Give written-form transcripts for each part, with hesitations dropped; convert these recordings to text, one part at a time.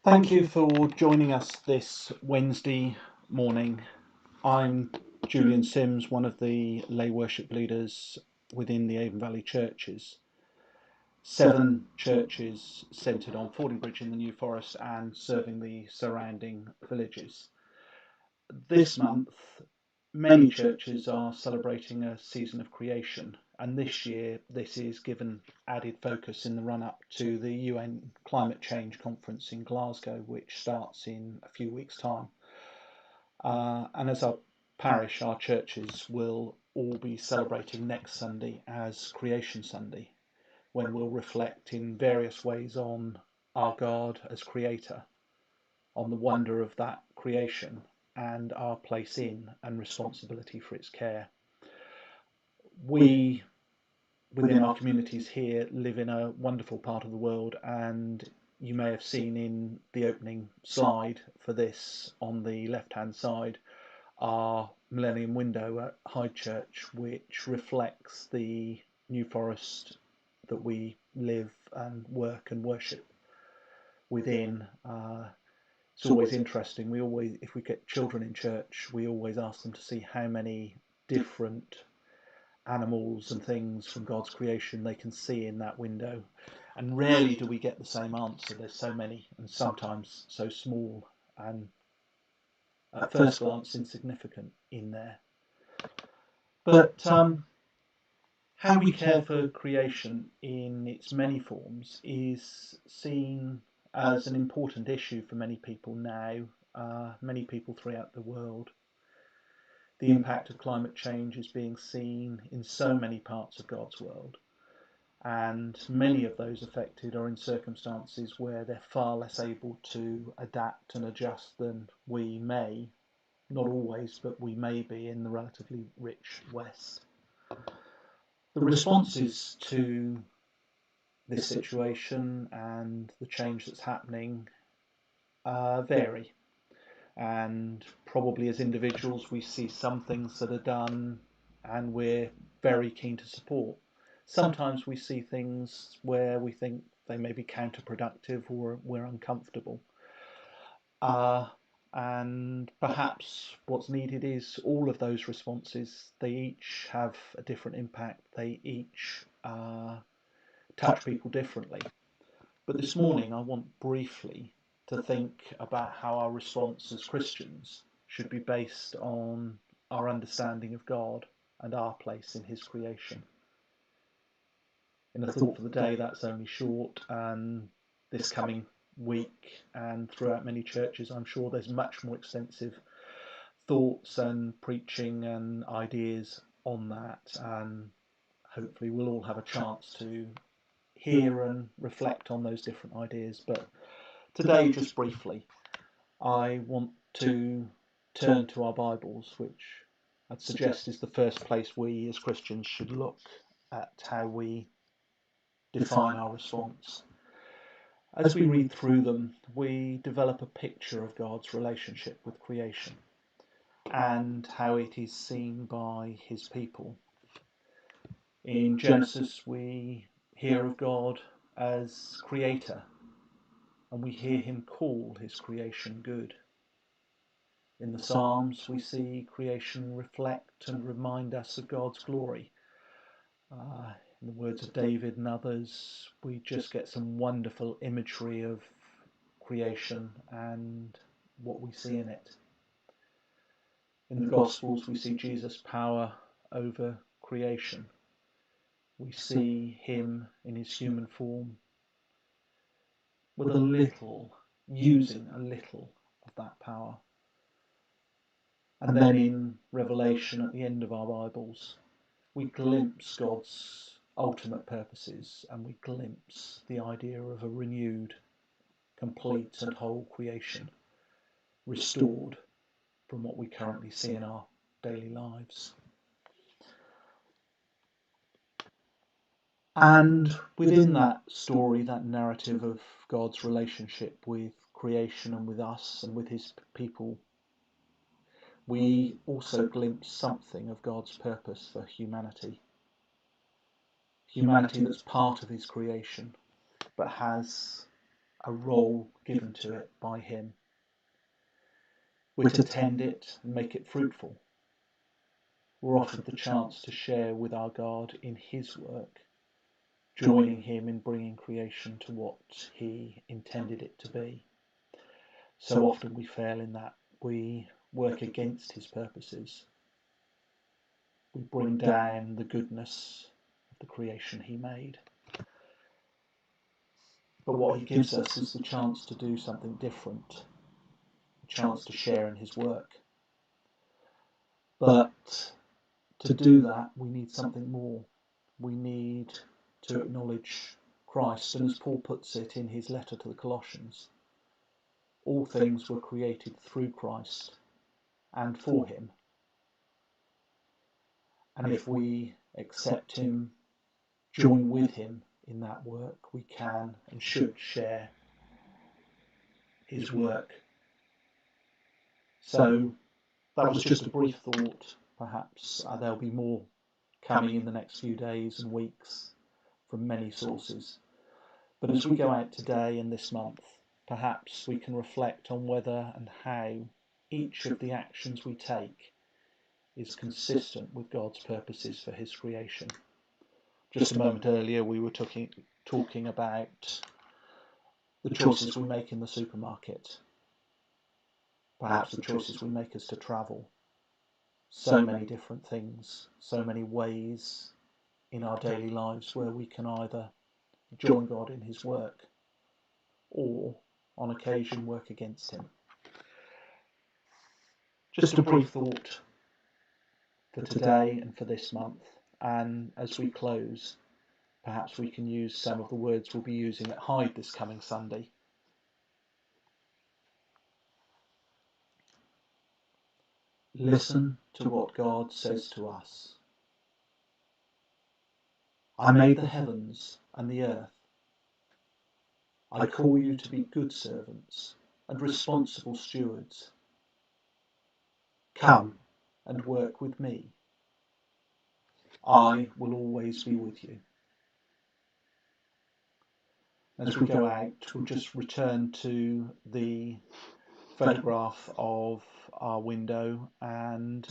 Thank you for joining us this Wednesday morning. I'm Julian Sims, one of the lay worship leaders within the Avon Valley Churches. 7 churches centred on Fordingbridge in the New Forest and serving the surrounding villages. This month, many churches are celebrating a season of creation, and this year this is given added focus in the run-up to the UN Climate Change Conference in Glasgow, which starts in a few weeks' time. And as our parish, our churches will all be celebrating next Sunday as Creation Sunday, when we'll reflect in various ways on our God as creator, on the wonder of that creation and our place in and responsibility for its care. We, within our communities here, live in a wonderful part of the world, and you may have seen in the opening slide for this on the left-hand side our Millennium Window at Hyde Church, which reflects the New Forest that we live and work and worship within. It's always interesting. If we get children in church, we always ask them to see how many different animals and things from God's creation they can see in that window. And rarely do we get the same answer. There's so many, and sometimes so small, and at first glance insignificant in there. But how we care for creation in its many forms is seen as an important issue for many people now, many people throughout the world. The impact of climate change is being seen in so many parts of God's world, and many of those affected are in circumstances where they're far less able to adapt and adjust than we may, not always, but we may be in the relatively rich West. The responses to this situation and the change that's happening vary, and probably as individuals we see some things that are done and we're very keen to support. Sometimes we see things where we think they may be counterproductive or we're uncomfortable. And perhaps what's needed is all of those responses. They each have a different impact. They each touch people differently. But this morning I want briefly to think about how our response as Christians should be based on our understanding of God and our place in his creation. In a thought for the day, that's only short, and this coming week and throughout many churches, I'm sure there's much more extensive thoughts and preaching and ideas on that, and hopefully we'll all have a chance to hear and reflect on those different ideas. But today, just briefly, I want to turn to our Bibles, which I'd suggest is the first place we as Christians should look at how we define our response. As we read through them, we develop a picture of God's relationship with creation and how it is seen by his people. In Genesis, we hear of God as creator, and we hear him call his creation good. In the Psalms, we see creation reflect and remind us of God's glory. In the words of David and others, we just get some wonderful imagery of creation and what we see in it. In the Gospels, we see Jesus' power over creation. We see him in his human form with using a little of that power. And then in Revelation, at the end of our Bibles, we glimpse God's ultimate purposes, and we glimpse the idea of a renewed, complete and whole creation, restored from what we currently see in our daily lives. And within that story, that narrative of God's relationship with creation and with us and with his people, we also glimpse something of God's purpose for humanity. Humanity that's part of his creation, but has a role given to it by him. We're to tend it and make it fruitful. We're offered the chance to share with our God in his work, joining him in bringing creation to what he intended it to be. So often we fail in that. We work against his purposes. We bring down the goodness of the creation he made. But what he gives us is the chance to do something different, a chance to share in his work. But to do that, we need something more. We need to acknowledge Christ. And as Paul puts it in his letter to the Colossians, all things were created through Christ and for him. And if we accept him, join with him in that work, we can and should share his work. So that was just a brief thought. Perhaps there'll be more coming in the next few days and weeks from many sources. But as we go out today and this month, perhaps we can reflect on whether and how each of the actions we take is consistent with God's purposes for his creation. Just a moment earlier we were talking about the choices we make in the supermarket, perhaps the choices we make as to travel. So many different things, so many ways in our daily lives where we can either join God in his work or on occasion work against him. Just a brief thought for today and for this month, and as we close, perhaps we can use some of the words we'll be using at Hyde this coming Sunday. Listen to what God says to us. I made the heavens and the earth. I call you to be good servants and responsible stewards. Come and work with me. I will always be with you. As we go out, we'll just return to the photograph of our window and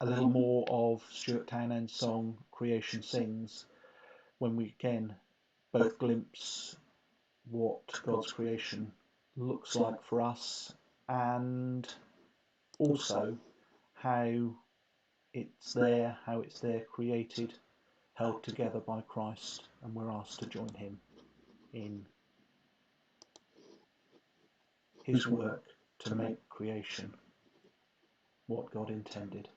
a little more of Stuart Townend's song Creation Sings, when we again both glimpse what God's creation looks like for us and also how it's there created, held together by Christ, and we're asked to join him in his work to make creation what God intended.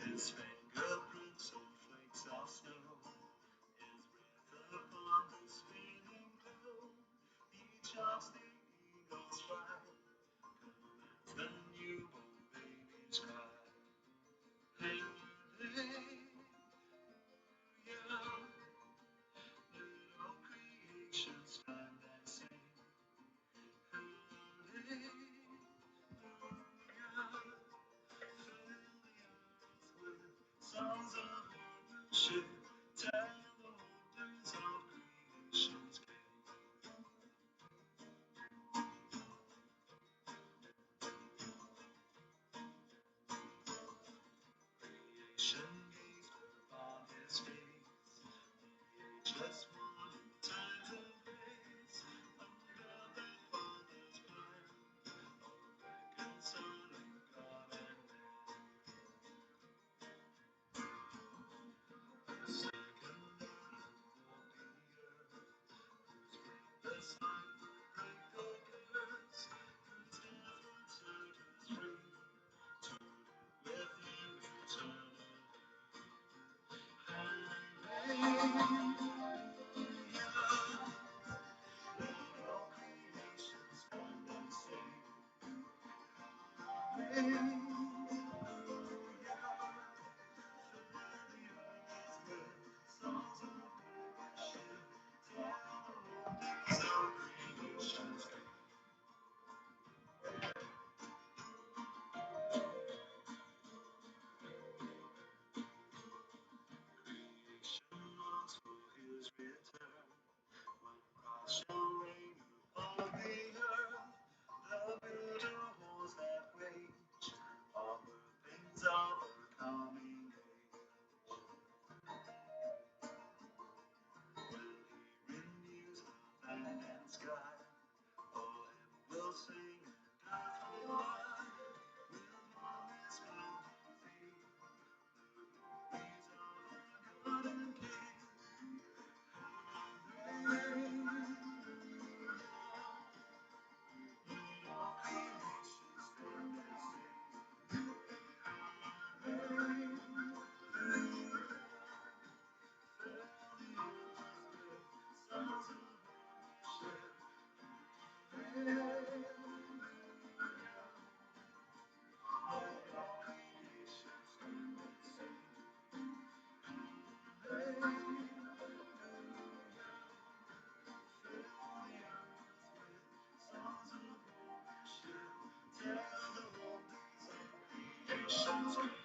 His fingerprints on flakes of snow, his breath upon the spinning glow. He charts the eagle's flight, commands the newborn baby's cry. Hallelujah, let all creation stand and sing. Hallelujah. Songs of worship tell the wonders of creation's king. sing and earth will lie with harvest bounty. These are the garden king. All creation stand and sing. Sons of worship. All creation stand and sing. Songs of worship, tell the wonders of creation.